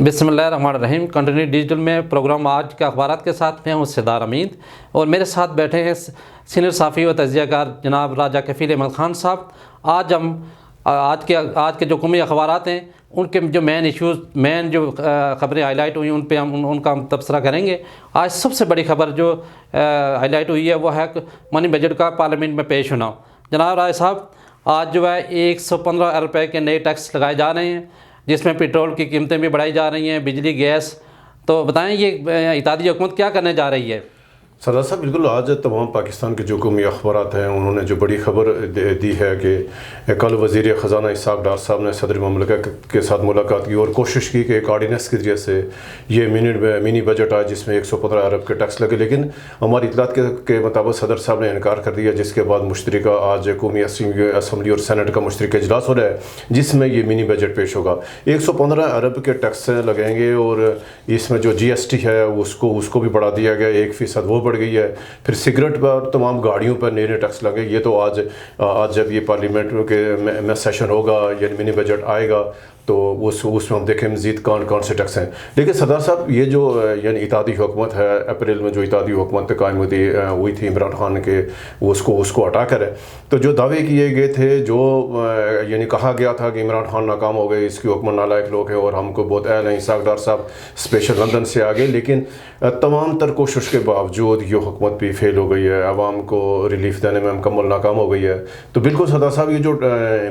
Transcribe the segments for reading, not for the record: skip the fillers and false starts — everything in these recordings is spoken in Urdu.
بسم اللہ الرحمن الرحیم۔ کنٹینیو ڈیجیٹل میں پروگرام آج کے اخبارات کے ساتھ میں ہوں سردار امید، اور میرے ساتھ بیٹھے ہیں سینئر صحافی و تجزیہ کار جناب راجہ کفیل احمد خان صاحب۔ آج ہم آج کے جو قومی اخبارات ہیں ان کے جو مین ایشوز، مین جو خبریں ہائی لائٹ ہوئی ان پہ ان کا ہم تبصرہ کریں گے۔ آج سب سے بڑی خبر جو ہائی لائٹ ہوئی ہے وہ ہے منی بجٹ کا پارلیمنٹ میں پیش ہونا۔ جناب راجہ صاحب، آج جو ہے 115 ارب روپے کے نئے ٹیکس لگائے جا رہے ہیں، جس میں پیٹرول کی قیمتیں بھی بڑھائی جا رہی ہیں، بجلی، گیس۔ تو بتائیں یہ اتحادی حکومت کیا کرنے جا رہی ہے؟ سردار صاحب، بالکل آج تمام پاکستان کے جو قومی اخبارات ہیں انہوں نے جو بڑی خبر دی ہے کہ کل وزیر خزانہ اسحاق ڈار صاحب نے صدر مملکت کے ساتھ ملاقات کی اور کوشش کی کہ ایک آرڈیننس کے ذریعے سے یہ منی بجٹ آئے جس میں 115 ارب کے ٹیکس لگے، لیکن ہماری اطلاعات کے مطابق صدر صاحب نے انکار کر دیا، جس کے بعد مشترکہ آج قومی اسمبلی اور سینٹ کا مشترکہ اجلاس ہو رہا ہے جس میں یہ منی بجٹ پیش ہوگا۔ 115 ارب کے ٹیکس لگیں گے اور اس میں جو جی ایس ٹی ہے اس کو بھی بڑھا دیا گیا، 1% وہ بڑھ گئی ہے۔ پھر سگریٹ پر، تمام گاڑیوں پر نئے ٹیکس لگے۔ یہ تو آج جب یہ پارلیمنٹ کے میں سیشن ہوگا یعنی منی بجٹ آئے گا تو اس میں ہم دیکھیں مزید کون سے ٹیکس ہیں۔ لیکن سردار صاحب، یہ جو یعنی اتحادی حکومت ہے، اپریل میں جو اتحادی حکومت قائم ہوئی تھی عمران خان کے، اس کو ہٹا کر ہے تو جو دعوے کیے گئے تھے، جو یعنی کہا گیا تھا کہ عمران خان ناکام ہو گئے، اس کی حکومت نالائق لوگ ہیں اور ہم کو بہت اہل ہیں، اسحاق ڈار صاحب اسپیشل لندن سے آگے، لیکن تمام تر کوشش کے باوجود یہ حکومت بھی فیل ہو گئی ہے، عوام کو ریلیف دینے میں مکمل ناکام ہو گئی ہے۔ تو بالکل سردار صاحب، یہ جو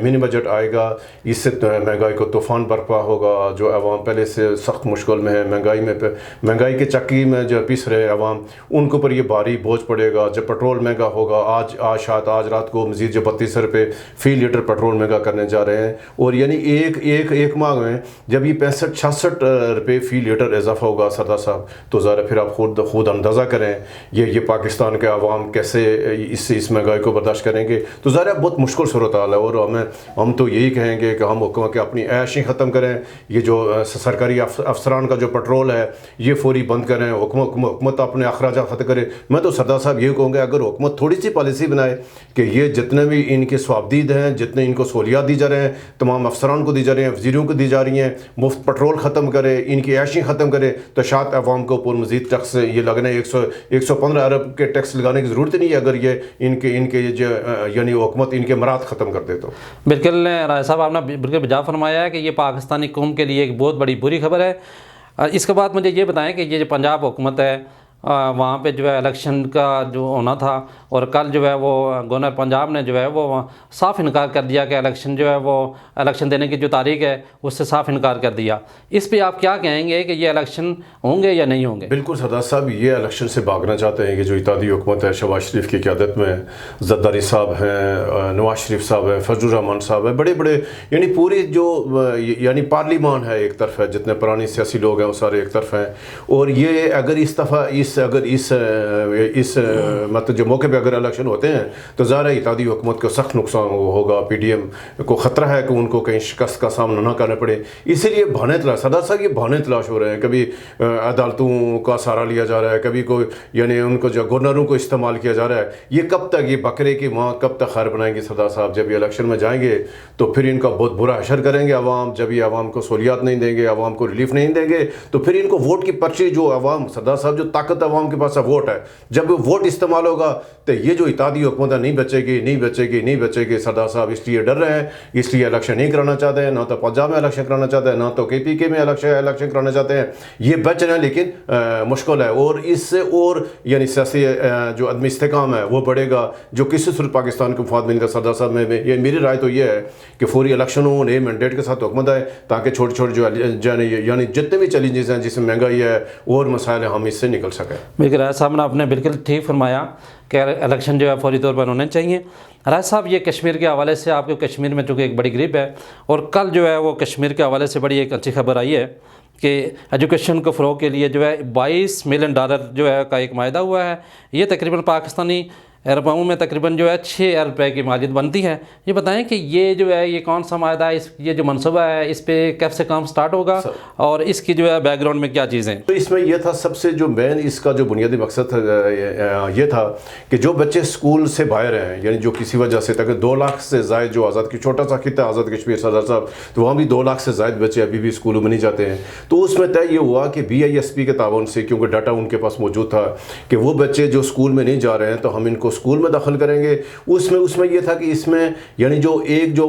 منی بجٹ آئے گا اس سے مہنگائی کو طوفان برپا ہوگا۔ جو عوام پہلے سے سخت مشکل میں ہے، مہنگائی کے چکی میں جو پیس رہے عوام، ان کے اوپر یہ بھاری بوجھ پڑے گا۔ جب پیٹرول مہنگا ہوگا، آج رات کو مزید جو 32 روپے فی لیٹر پیٹرول مہنگا کرنے جا رہے ہیں، اور یعنی ایک ماہ میں جب یہ 65-66 روپے فی لیٹر اضافہ ہوگا سردار صاحب، تو ذرا پھر آپ خود اندازہ کریں یہ پاکستان کے عوام کیسے اس مہنگائی کو برداشت کریں گے۔ تو ظاہر ہے بہت مشکل صورتحال ہے، اور ہم تو یہی کہیں گے کہ ہم حکومت کے اپنی عیشی ختم کریں، یہ جو سرکاری افسران کا جو پیٹرول ہے یہ فوری بند کریں، حکومت اپنے اخراجات ختم کرے۔ میں تو سردار صاحب یہ کہوں گا، اگر حکومت تھوڑی سی پالیسی بنائے کہ یہ جتنے بھی ان کے ثوابدید ہیں، جتنے ان کو سہولیات دی جا رہے ہیں، تمام افسران کو دی جا رہی ہیں، وزیروں کو دی جا رہی ہیں، مفت پیٹرول ختم کرے، ان کی عیشی ختم کرے، تو شاید عوام کو اوپر مزید ٹیکس یہ لگنے 115 ارب کے ٹیکس لگانے کی ضرورت نہیں ہے، اگر یہ ان کے یعنی حکومت ان کے مراد ختم کر دے تو۔ بالکل راجہ صاحب، آپ نے بالکل بجا فرمایا ہے کہ یہ پاکستانی قوم کے لیے ایک بہت بڑی بری خبر ہے۔ اس کے بعد مجھے یہ بتائیں کہ یہ جو پنجاب حکومت ہے، وہاں پہ جو ہے الیکشن کا جو ہونا تھا، اور کل جو ہے وہ گورنر پنجاب نے جو ہے وہ صاف انکار کر دیا کہ الیکشن جو ہے وہ الیکشن دینے کی جو تاریخ ہے اس سے صاف انکار کر دیا۔ اس پہ آپ کیا کہیں گے کہ یہ الیکشن ہوں گے یا نہیں ہوں گے؟ بالکل سردار صاحب، یہ الیکشن سے بھاگنا چاہتے ہیں کہ جو اتحادی حکومت ہے شہباز شریف کی قیادت میں، زرداری صاحب ہیں، نواز شریف صاحب ہیں، فضل الرحمان صاحب ہیں، بڑے یعنی پوری جو یعنی پارلیمان ہے ایک طرف ہے، جتنے پرانے سیاسی لوگ ہیں وہ سارے ایک طرف ہیں، اور یہ اگر اس دفعہ اس مطلب جو موقع پہ اگر الیکشن ہوتے ہیں تو ظاہر ہے اتحادی حکومت کو سخت نقصان ہوگا، پی ڈی ایم کو خطرہ ہے کہ ان کو کہیں شکست کا سامنا نہ کرنا پڑے۔ اسی لیے بہانے تلاش، سردار صاحب یہ بہانے تلاش ہو رہے ہیں، کبھی عدالتوں کا سہارا لیا جا رہا ہے، کبھی کوئی یعنی ان کو جو گورنروں کو استعمال کیا جا رہا ہے۔ یہ کب تک، یہ بکرے کی ماں کب تک خیر بنائیں گے سردار صاحب؟ جب یہ الیکشن میں جائیں گے تو پھر ان کا بہت برا حشر کریں گے عوام، جب یہ عوام کو سہولیات نہیں دیں گے، عوام کو ریلیف نہیں دیں گے، تو پھر ان کو ووٹ کی پرچی جو عوام، سردار صاحب جو طاقت عوام کے پاس ووٹ ہے، جب ووٹ استعمال ہوگا تو یہ جو اتحادی حکومت ہے نہیں بچے گی سردار صاحب۔ اس لیے ڈر رہے ہیں، اس لیے الیکشن نہیں کرانا چاہتے ہیں، نہ تو پنجاب میں الیکشن کرانا چاہتے ہیں، نہ تو کے پی کے میں الیکشن کرانا چاہتے ہیں۔ یہ بچ رہے ہیں لیکن مشکل ہے، اور اس سے اور یعنی سیاسی جو عدم استحکام ہے وہ بڑھے گا، جو کسی صورت پاکستان کو مفاد نہیں۔ سردار صاحب میں یہ میری رائے تو یہ ہے کہ فوری الیکشن ہو، نئے مینڈیٹ کے ساتھ حکومت آئے، تاکہ چھوٹے جو یعنی جتنے بھی چیلنجز ہیں، جس میں مہنگائی ہے اور مسائل ہیں، ہم اس سے نکل سکیں۔ بالکل راجہ صاحب نے آپ نے بالکل ٹھیک فرمایا کہ الیکشن جو ہے فوری طور پر ہونے چاہیے۔ راجہ صاحب، یہ کشمیر کے حوالے سے، آپ کو کشمیر میں چونکہ ایک بڑی گریپ ہے، اور کل جو ہے وہ کشمیر کے حوالے سے بڑی ایک اچھی خبر آئی ہے کہ ایجوکیشن کو فروغ کے لیے جو ہے $22 ملین جو ہے کا ایک معاہدہ ہوا ہے۔ یہ تقریباً پاکستانی رقموں میں تقریباً جو ہے 6 ارب روپے کی مالیت بنتی ہے. یہ بتائیں کہ یہ جو ہے یہ کون سا معاہدہ ہے, یہ جو منصوبہ ہے اس پہ کب سے کام سٹارٹ ہوگا اور اس کی جو ہے بیک گراؤنڈ میں کیا چیزیں؟ تو اس میں یہ تھا سب سے جو مین اس کا جو بنیادی مقصد یہ تھا کہ جو بچے اسکول سے باہر ہیں, یعنی جو کسی وجہ سے تک 2 لاکھ سے زائد جو آزاد کی چھوٹا سا خطہ آزاد کشمیر سردار صاحب, تو وہاں بھی 2 لاکھ سے زائد بچے ابھی بھی اسکولوں میں نہیں جاتے ہیں. تو اس میں طے یہ ہوا کہ BISP کے تعاون سے, کیونکہ ڈاٹا ان کے پاس موجود تھا کہ وہ بچے جو اسکول میں نہیں جا رہے ہیں تو ہم ان کو اسکول میں داخل کریں گے. اس میں یہ تھا کہ اس میں یعنی جو ایک جو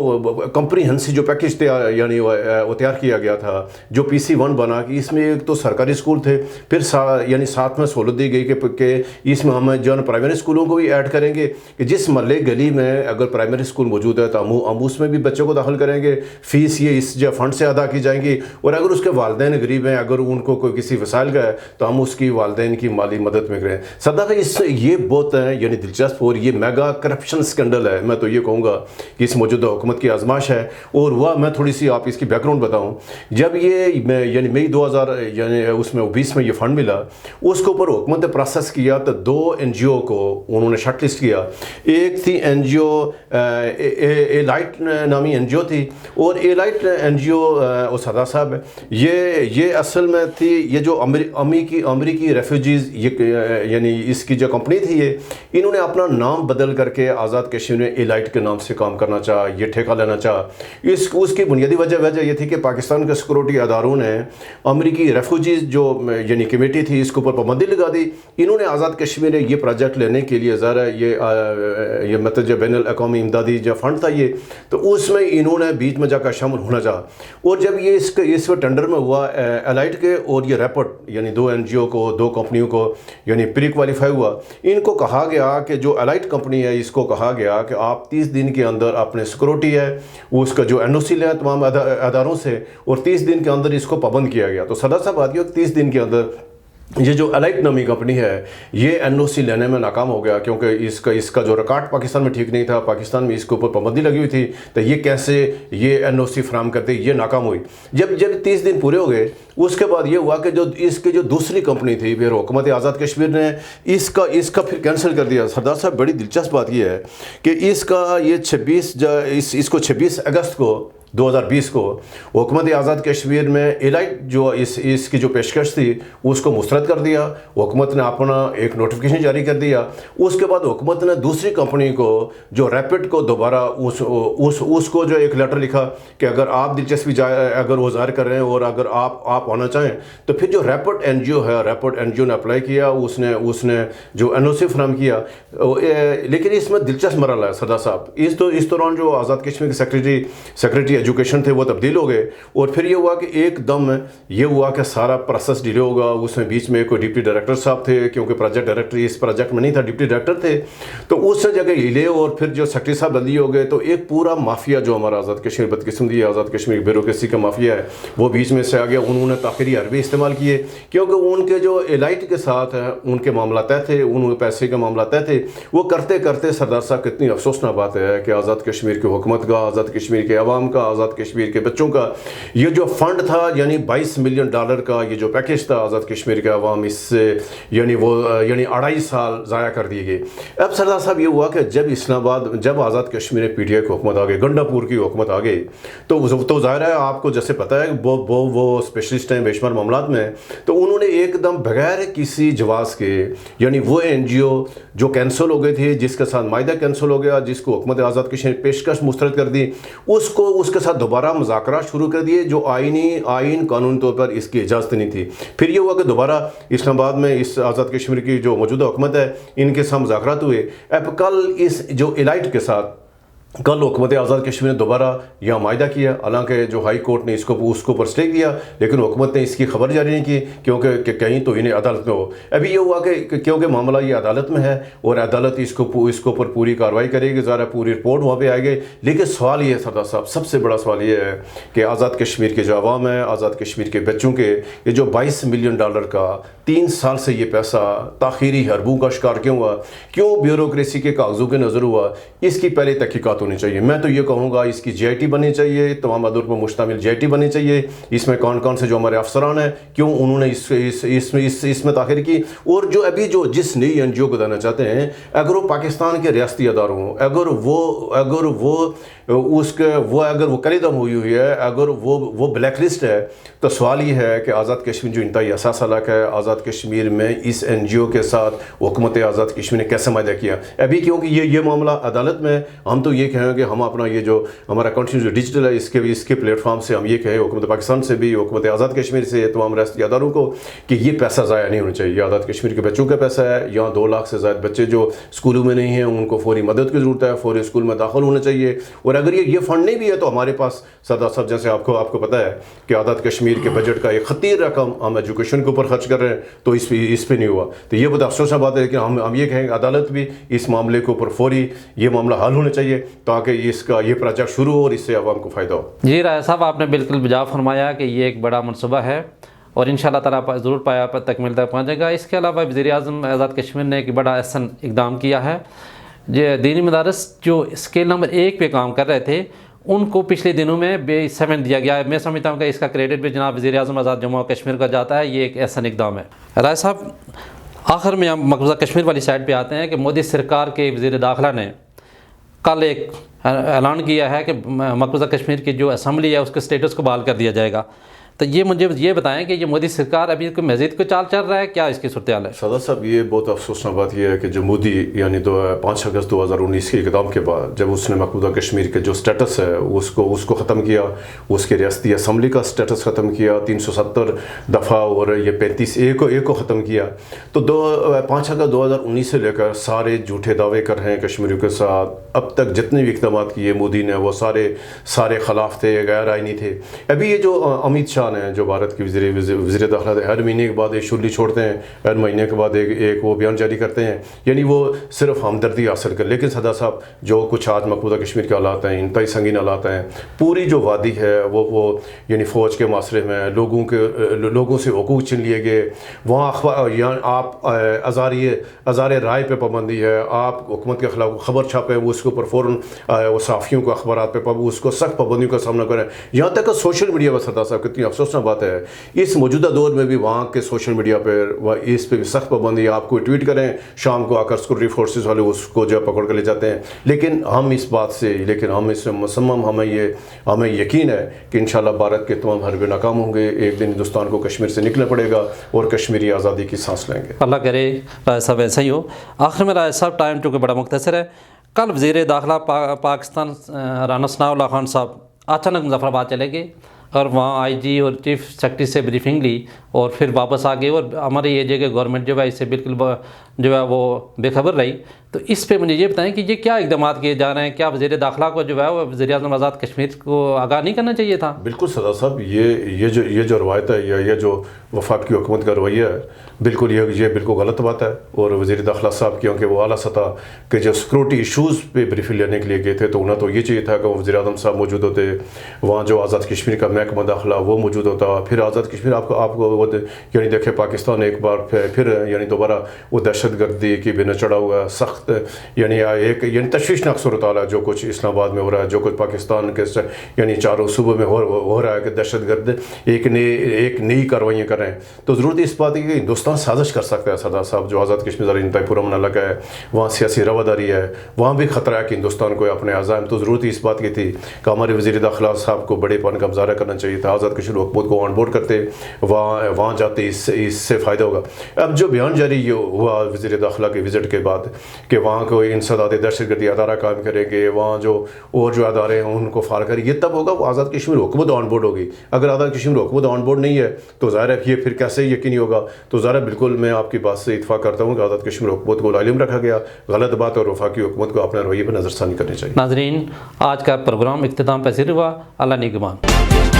کمپریہنسو جو پیکج یعنی وہ تیار کیا گیا تھا, جو PC1 بنا کہ اس میں ایک تو سرکاری اسکول تھے, پھر یعنی ساتھ میں سہولت دی گئی کہ اس میں ہم جو پرائمری اسکولوں کو بھی ایڈ کریں گے کہ جس محلے گلی میں اگر پرائمری اسکول موجود ہے تو ہم اس میں بھی بچوں کو داخل کریں گے. فیس یہ اس جو فنڈ سے ادا کی جائیں گی, اور اگر اس کے والدین غریب ہیں, اگر ان کو کوئی کسی وسائل کا ہے تو ہم اس کی والدین کی مالی مدد میں کریں. سردار بھائی اس یہ بہت یعنی دلچسپ اور یہ میگا کرپشن اسکینڈل ہے. میں تو یہ کہوں گا کہ اس موجودہ حکومت کی آزمائش ہے. اور وہ میں تھوڑی سی آپ اس کی بیک گراؤنڈ بتاؤں. جب یہ یعنی مئی 2000 یعنی اس میں 20 میں یہ فنڈ ملا, اس کے اوپر حکومت نے پروسیس کیا تو 2 NGO کو انہوں نے شارٹ لسٹ کیا. ایک تھی NGO ایلائٹ نامی NGO تھی, اور ایلائٹ NGO سردار صاحب یہ اصل میں تھی یہ جو امریکی ریفیوجیز یعنی اس کی جو کمپنی تھی, یہ انہوں نے اپنا نام بدل کر کے آزاد کشمیر میں ایلائٹ کے نام سے کام کرنا چاہا, یہ ٹھیکہ لینا چاہا. اس کی بنیادی وجہ یہ تھی کہ پاکستان کے سیکورٹی اداروں نے امریکی ریفیوجیز جو یعنی کمیٹی تھی اس کے اوپر پابندی لگا دی. انہوں نے آزاد کشمیر میں یہ پروجیکٹ لینے کے لیے ظاہر یہ مطلب جو بین الاقوامی امدادی جو فنڈ تھا یہ, تو اس میں انہوں نے بیچ میں جا کر شامل ہونا چاہا. اور جب یہ اس ٹینڈر میں ہوا ایلائٹ کے اور یہ ریپٹ یعنی 2 NGO کو 2 کمپنیوں کو یعنی پری کوالیفائی ہوا, ان کو کہا گیا کہ جو ایلائٹ کمپنی ہے اس کو کہا گیا کہ آپ 30 دن کے اندر اپنے سیکورٹی ہے اس کا جو NOC لیا تمام اداروں سے, اور 30 دن کے اندر اس کو پابند کیا گیا. تو سردار صاحب بات یہ 30 دن کے اندر یہ جو ایلائٹ نامی کمپنی ہے یہ NOC لینے میں ناکام ہو گیا, کیونکہ اس کا جو ریکارڈ پاکستان میں ٹھیک نہیں تھا. پاکستان میں اس کے اوپر پابندی لگی ہوئی تھی, تو یہ کیسے یہ NOC فراہم کرتے, یہ ناکام ہوئی. جب 30 دن پورے ہو گئے, اس کے بعد یہ ہوا کہ جو اس کی جو دوسری کمپنی تھی پھر حکومت آزاد کشمیر نے اس کا پھر کینسل کر دیا. سردار صاحب بڑی دلچسپ بات یہ ہے کہ اس کا یہ 26 اگست کو 2020 کو حکومت آزاد کشمیر میں ایلائٹ جو اس کی جو پیشکش تھی اس کو مسترد کر دیا. حکومت نے اپنا ایک نوٹیفیکیشن جاری کر دیا. اس کے بعد حکومت نے دوسری کمپنی کو جو ریپڈ کو دوبارہ اس کو جو ایک لیٹر لکھا کہ اگر آپ دلچسپی اگر وہ ظاہر کر رہے ہیں اور اگر آپ آنا چاہیں تو پھر جو ریپڈ NGO ہے, ریپڈ NGO نے اپلائی کیا, اس نے جو NOC فراہم کیا. لیکن اس میں دلچسپ مرحلہ ہے سردار صاحب, اس دوران جو آزاد کشمیر کے سیکریٹری ایجوکیشن تھے وہ تبدیل ہو گئے, اور پھر یہ ہوا کہ ایک دم یہ ہوا کہ سارا پروسیس ڈیلے ہوگا. اس میں بیچ میں کوئی ڈپٹی ڈائریکٹر صاحب تھے, کیونکہ پروجیکٹ ڈائریکٹر اس پروجیکٹ میں نہیں تھا, ڈپٹی ڈائریکٹر تھے, تو اس سے جگہ ہلے, اور پھر جو سیکٹری صاحب بندی ہو گئے. تو ایک پورا مافیا جو ہمارا آزاد کشمیر بدقسمتی آزاد کشمیر بیوروکریسی کا مافیا ہے وہ بیچ میں سے آ گیا. انہوں نے تاخیری عربی استعمال کیے, کیونکہ ان کے جو ایلائٹ کے ساتھ ہیں ان کے معاملہ طے تھے, ان کے پیسے کے معاملہ طے تھے. وہ کرتے کرتے سردار صاحب کتنی افسوسناک بات ہے کہ آزاد کشمیر کی حکومت کا, آزاد کشمیر کے عوام کا, آزاد کشمیر کے بچوں کا یہ جو فنڈ تھا یعنی $22 ملین کا یہ جو پیکج تھا آزاد کشمیر کے عوام, اس سے یعنی 2.5 سال ضائع کر دیے گئے. اب سردار صاحب یہ ہوا کہ جب آزاد کشمیر میں PTI کی حکومت آ گئی, گنڈا پور کی حکومت آ گئی, تو ظاہر ہے آپ کو جیسے پتہ ہے وہ اسپیشلسٹ ہیں بے شمار معاملات میں, تو انہوں نے ایک دم بغیر کسی جواز کے یعنی وہ NGO جو کینسل ہو گئی تھی, جس کے ساتھ معاہدہ کینسل ہو گیا, جس کو حکومت آزاد کشمیر پیشکش مسترد کر دی, اس کے ساتھ دوبارہ مذاکرات شروع کر دیے جو آئین قانون طور پر اس کی اجازت نہیں تھی. پھر یہ ہوا کہ دوبارہ اسلام آباد میں اس آزاد کشمیر کی جو موجودہ حکومت ہے ان کے ساتھ مذاکرات ہوئے. اب کل اس جو ایلائٹ کے ساتھ کل حکومت آزاد کشمیر نے دوبارہ یہ معاہدہ کیا, حالانکہ جو ہائی کورٹ نے اس کو اوپر اسٹے کیا, لیکن حکومت نے اس کی خبر جاری نہیں کی کیونکہ کہیں تو انہیں عدالت میں ہو. ابھی یہ ہوا کہ کیونکہ معاملہ یہ عدالت میں ہے اور عدالت اس کو اوپر پوری کارروائی کرے گی, ذرا پوری رپورٹ وہاں پہ آئے گی. لیکن سوال یہ ہے سردار صاحب, سب سے بڑا سوال یہ ہے کہ آزاد کشمیر کے جو عوام ہے, آزاد کشمیر کے بچوں کے یہ جو $22 ملین کا 3 سال سے یہ پیسہ تاخیری حربوں کا شکار کیوں ہوا, کیوں بیوروکریسی کے کاغذوں کے نظر ہوا, اس کی پہلے تحقیقات ہونی چاہیے. میں تو یہ کہوں گا اس کی GIT بننی چاہیے, تمام ادور پر مشتمل GIT بننی چاہیے. اس میں کون کون سے جو ہمارے افسران ہیں کیوں انہوں نے اس میں تاخیر کی, اور جو ابھی جو جس نئی NGO کو دینا چاہتے ہیں اگر وہ پاکستان کے ریاستی اداروں ہوں, اگر وہ کلیدم ہوئی ہے, اگر وہ بلیک لسٹ ہے, تو سوال یہ ہے کہ آزاد کشمیر جو انتہائی حساس علاقہ ہے, آزاد کشمیر میں اس NGO کے ساتھ حکومت آزاد کشمیر نے کیسے معاہدہ کیا ابھی, کیونکہ یہ معاملہ عدالت میں. ہم تو یہ کہیں گے ہم اپنا یہ جو ہمارا کنٹینیو جو ڈیجیٹل ہے اس کے پلیٹ فارم سے ہم یہ کہیں حکومت پاکستان سے بھی, حکومت آزاد کشمیر سے, تمام ریاستی اداروں کو کہ یہ پیسہ ضائع نہیں ہونا چاہیے. یہ آزاد کشمیر کے بچوں کا پیسہ ہے. یہاں 2 لاکھ سے زائد بچے جو اسکولوں میں نہیں ہیں ان کو فوری مدد کی ضرورت ہے, فوری اسکول میں داخل ہونا چاہیے. اور اگر یہ فنڈ نہیں بھی ہے تو ہمارے پاس سردار صاحب جیسے آپ کو پتہ ہے کہ آزاد کشمیر کے بجٹ کا ایک خطیر رقم ہم ایجوکیشن کے اوپر خرچ کر رہے ہیں, تو اس پہ نہیں ہوا. تو یہ بہت افسوس بات ہے, لیکن ہم یہ کہیں گے عدالت بھی اس معاملے کے اوپر فوری یہ معاملہ حل ہونا چاہیے تاکہ اس کا یہ پروجیکٹ شروع ہو اور اس سے عوام کو فائدہ ہو. جی راجہ صاحب, آپ نے بالکل بجا فرمایا کہ یہ ایک بڑا منصوبہ ہے اور انشاءاللہ تعالیٰ ضرور پایا پر تکمیل تک پہنچے گا. اس کے علاوہ وزیر اعظم آزاد کشمیر نے ایک بڑا احسن اقدام کیا ہے. یہ دینی مدارس جو اسکیل نمبر 1 پہ کام کر رہے تھے ان کو پچھلے دنوں میں B7 دیا گیا ہے. میں سمجھتا ہوں کہ اس کا کریڈٹ بھی جناب وزیر اعظم آزاد جموں و کشمیر کا جاتا ہے. یہ ایک احسن اقدام ہے. راجہ صاحب, آخر میں ہم مقبوضہ کشمیر والی سائڈ پہ آتے ہیں کہ مودی سرکار کے وزیر داخلہ نے کل ایک اعلان کیا ہے کہ مقبوضہ کشمیر کی جو اسمبلی ہے اس کے اسٹیٹس کو بحال کر دیا جائے گا. تو یہ مجھے یہ بتائیں کہ یہ مودی سرکار ابھی کوئی مزید کوئی چال چل رہا ہے, کیا اس کی صورتحال ہے؟ سادہ صاحب, یہ بہت افسوسناک بات یہ ہے کہ جو مودی یعنی 5 اگست 2019 کے اقدام کے بعد جب اس نے مقبوضہ کشمیر کے جو سٹیٹس ہے اس کو ختم کیا, اس کے ریاستی اسمبلی کا سٹیٹس ختم کیا, 370 دفعہ اور یہ 35A کو ختم کیا, تو 5 اگست 2019 سے لے کر سارے جھوٹے دعوے کر رہے ہیں کشمیریوں کے ساتھ. اب تک جتنے بھی اقدامات کیے مودی نے وہ سارے خلاف تھے, غیر آئینی تھے. ابھی یہ جو امیت شاہ ہیں جو بھارت کے وزیر داخلہ ہر مہینے کے بعد ایک شرلی چھوڑتے ہیں, ہر مہینے کے بعد ایک وہ بیان جاری کرتے ہیں, یعنی وہ صرف ہمدردی حاصل کر. لیکن سردار صاحب جو کچھ آج مقبوضہ کشمیر کے حالات ہیں انتہائی سنگین حالات ہیں. پوری جو وادی ہے وہ یعنی فوج کے معاشرے میں لوگوں سے حقوق چھین لیے گئے. وہاں یعنی آپ ازار رائے پہ پابندی ہے, آپ حکومت کے خلاف خبر چھاپیں وہ اس کے اوپر فوراً وہ صحافیوں کو اخبارات پہ اس کو سخت پابندیوں کا سامنا کریں. یہاں تک کہ سوشل میڈیا پر سردار صاحب کتنی افسوسناک بات ہے, اس موجودہ دور میں بھی وہاں کے سوشل میڈیا پر اس پہ بھی سخت پابندی. آپ کو ٹویٹ کریں شام کو آ کر سیکورٹی فورسز والے اس کو جو پکڑ کر لے جاتے ہیں. لیکن ہم اس سے مصمم ہمیں یقین ہے کہ انشاءاللہ بھارت کے تمام حربے ناکام ہوں گے. ایک دن ہندوستان کو کشمیر سے نکلنا پڑے گا اور کشمیری آزادی کی سانس لیں گے. اللہ کرے راجہ صاحب ایسا ہی ہو. آخر میں راجہ صاحب ٹائم چونکہ بڑا مختصر ہے, کل وزیر داخلہ پاکستان رانا ثناء اللہ خان صاحب اچانک مظفر آباد چلے گئے اور وہاں IG اور چیف سیکرٹری سے بریفنگ لی اور پھر واپس آ گئے, اور ہماری یہ جگہ گورنمنٹ جو ہے اس سے بالکل جو ہے وہ بے خبر رہی. تو اس پہ مجھے یہ بتائیں کہ یہ کیا اقدامات کیے جا رہے ہیں؟ کیا وزیر داخلہ کو جو ہے وہ وزیر اعظم آزاد کشمیر کو آگاہ نہیں کرنا چاہیے تھا؟ بالکل سردار صاحب, یہ جو روایت ہے یا یہ جو وفاق کی حکومت کا رویہ ہے بالکل یہ بالکل غلط بات ہے. اور وزیر داخلہ صاحب کیونکہ وہ اعلیٰ سطح کے جو سیکورٹی ایشوز پہ بریفنگ لینے کے لیے گئے تھے تو انہیں تو یہ چاہیے تھا کہ وزیر اعظم صاحب موجود ہوتے, وہاں جو آزاد کشمیر کا محکمہ داخلہ وہ موجود ہوتا. پھر آزاد کشمیر آپ کو یعنی دیکھیں پاکستان ایک بار پھر یعنی دوبارہ وہ دہشت گردی کی بنا چڑھا ہوا سخت یعنی تشویشناک صورتحال ہے جو کچھ اسلام آباد میں ہو رہا ہے, جو کچھ پاکستان کے یعنی چاروں صوبوں میں ہو رہا ہے کہ دہشت گرد ایک نئی کارروائیاں کر رہے ہیں. تو ضرورت اس بات ہے کہ ہندوستان سازش کر سکتا ہے سردار صاحب. جو آزاد کشمیر ذرا انتہائی پرامن علاقہ ہے, وہاں سیاسی رواداری ہے, وہاں بھی خطرہ ہے کہ ہندوستان کو اپنے عزائم. تو ضرورت اس بات کی تھی کہ ہمارے وزیر داخلہ صاحب کو بڑے پن کا مظاہرہ کرنا چاہیے تھا. آزاد کشمیر حکومت کو آن بورڈ کرتے, وہاں جاتے, اس سے فائدہ ہوگا. اب جو بیان جاری ہوا وزیر داخلہ کے وزٹ کے بعد کہ وہاں کوئی انسداد دہشت گردی ادارہ کام کریں گے, وہاں جو ادارے ہیں ان کو فار کریں, یہ تب ہوگا وہ آزاد کشمیر حکومت آن بورڈ ہوگی. اگر آزاد کشمیر حکومت آن بورڈ نہیں ہے تو ظاہر ہے یہ پھر کیسے یقینی ہوگا. تو ظاہر ہے بالکل میں آپ کی بات سے اتفاق کرتا ہوں کہ آزاد کشمیر حکومت کو علم رکھا گیا, غلط بات, اور وفاقی حکومت کو اپنے رویے پر نظر ثانی کرنی چاہیے. ناظرین, آج کا پروگرام اختتام پذیر ہوا. اللہ نگہبان.